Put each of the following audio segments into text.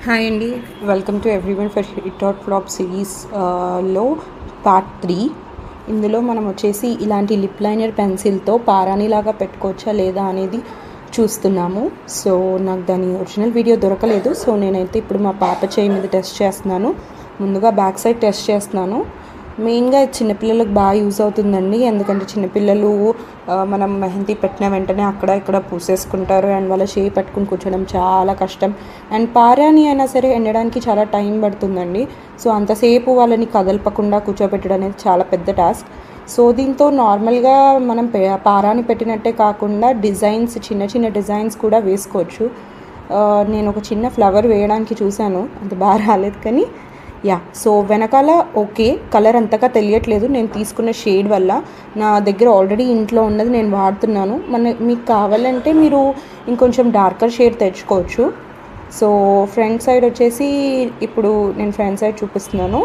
Hi అండి, welcome to everyone for hit dot flop series లో part 3. ఇందులో మనం వచ్చేసి ఇలాంటి లిప్ లైనర్ పెన్సిల్తో పారాణిలాగా పెట్టుకోవచ్చా లేదా అనేది చూస్తున్నాము. సో నాకు దాని ఒరిజినల్ వీడియో దొరకలేదు. సో నేనైతే ఇప్పుడు మా పాప చేయి మీద టెస్ట్ చేస్తున్నాను. ముందుగా బ్యాక్ సైడ్ టెస్ట్ చేస్తున్నాను. మెయిన్గా చిన్నపిల్లలకు బాగా యూజ్ అవుతుందండి. ఎందుకంటే చిన్నపిల్లలు మనం మెహందీ పెట్టిన వెంటనే అక్కడ ఇక్కడ పూసేసుకుంటారు అండ్ వాళ్ళ చేయి పట్టుకుని కూర్చోడం చాలా కష్టం. అండ్ పారాని అయినా సరే ఎండడానికి చాలా టైం పడుతుందండి. సో అంతసేపు వాళ్ళని కదలపకుండా కూర్చోబెట్టడం అనేది చాలా పెద్ద టాస్క్. సో దీంతో నార్మల్గా మనం పారాని పెట్టినట్టే కాకుండా డిజైన్స్, చిన్న చిన్న డిజైన్స్ కూడా వేసుకోవచ్చు. నేను ఒక చిన్న ఫ్లవర్ వేయడానికి చూశాను, అది బాగా రాలేదు. కానీ సో వెనకాల ఓకే, కలర్ అంతగా తెలియట్లేదు నేను తీసుకున్న షేడ్ వల్ల. నా దగ్గర ఆల్రెడీ ఇంట్లో ఉన్నది నేను వాడుతున్నాను. మీకు కావాలంటే మీరు ఇంకొంచెం డార్కర్ షేడ్ తెచ్చుకోవచ్చు. సో ఫ్రంట్ సైడ్ వచ్చేసి ఇప్పుడు నేను ఫ్రంట్ సైడ్ చూపిస్తున్నాను.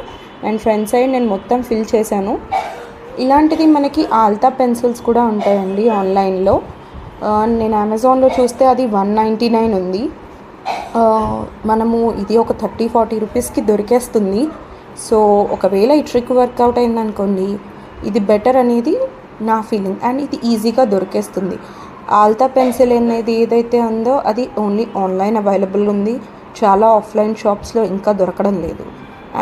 అండ్ ఫ్రంట్ సైడ్ నేను మొత్తం ఫిల్ చేశాను. ఇలాంటిది మనకి ఆల్తా పెన్సిల్స్ కూడా ఉంటాయండి ఆన్లైన్లో. నేను అమెజాన్లో చూస్తే అది 199 ఉంది. మనము ఇది ఒక 30-40 రూపీస్కి దొరికేస్తుంది. సో ఒకవేళ ఈ ట్రిక్ వర్కౌట్ అయిందనుకోండి, ఇది బెటర్ అనేది నా ఫీలింగ్. అండ్ ఇది ఈజీగా దొరికేస్తుంది. ఆల్తా పెన్సిల్ అనేది ఏదైతే ఉందో అది ఓన్లీ ఆన్లైన్ అవైలబుల్ ఉంది. చాలా ఆఫ్లైన్ షాప్స్లో ఇంకా దొరకడం లేదు.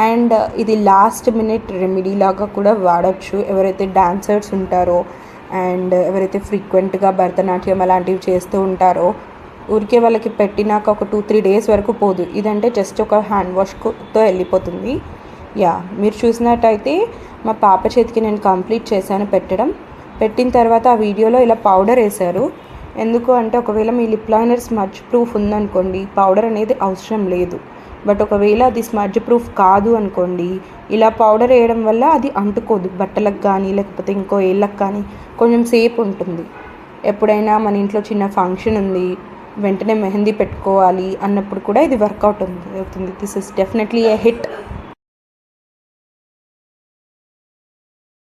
అండ్ ఇది లాస్ట్ మినిట్ రెమెడీ లాగా కూడా వాడచ్చు. ఎవరైతే డాన్సర్స్ ఉంటారో అండ్ ఎవరైతే ఫ్రీక్వెంట్గా భరతనాట్యం అలాంటివి చేస్తూ ఉంటారో, ఊరికే వాళ్ళకి పెట్టినాక ఒక 2-3 డేస్ వరకు పోదు. ఇదంటే జస్ట్ ఒక హ్యాండ్ వాష్తో వెళ్ళిపోతుంది. మీరు చూసినట్టయితే మా పాప చేతికి నేను కంప్లీట్ చేశాను పెట్టిన తర్వాత ఆ వీడియోలో ఇలా పౌడర్ వేశారు. ఎందుకు అంటే ఒకవేళ మీ లిప్ లైనర్ స్మడ్జ్ ప్రూఫ్ ఉందనుకోండి, పౌడర్ అనేది అవసరం లేదు. బట్ ఒకవేళ అది స్మడ్జ్ ప్రూఫ్ కాదు అనుకోండి, ఇలా పౌడర్ వేయడం వల్ల అది అంటుకోదు బట్టలకు కానీ లేకపోతే ఇంకో ఏళ్ళకి కానీ, కొంచెం సేపు ఉంటుంది. ఎప్పుడైనా మన ఇంట్లో చిన్న ఫంక్షన్ ఉంది, వెంటనే మెహందీ పెట్టుకోవాలి అన్నప్పుడు కూడా ఇది వర్కౌట్ అవుతుంది. This is definitely A hit.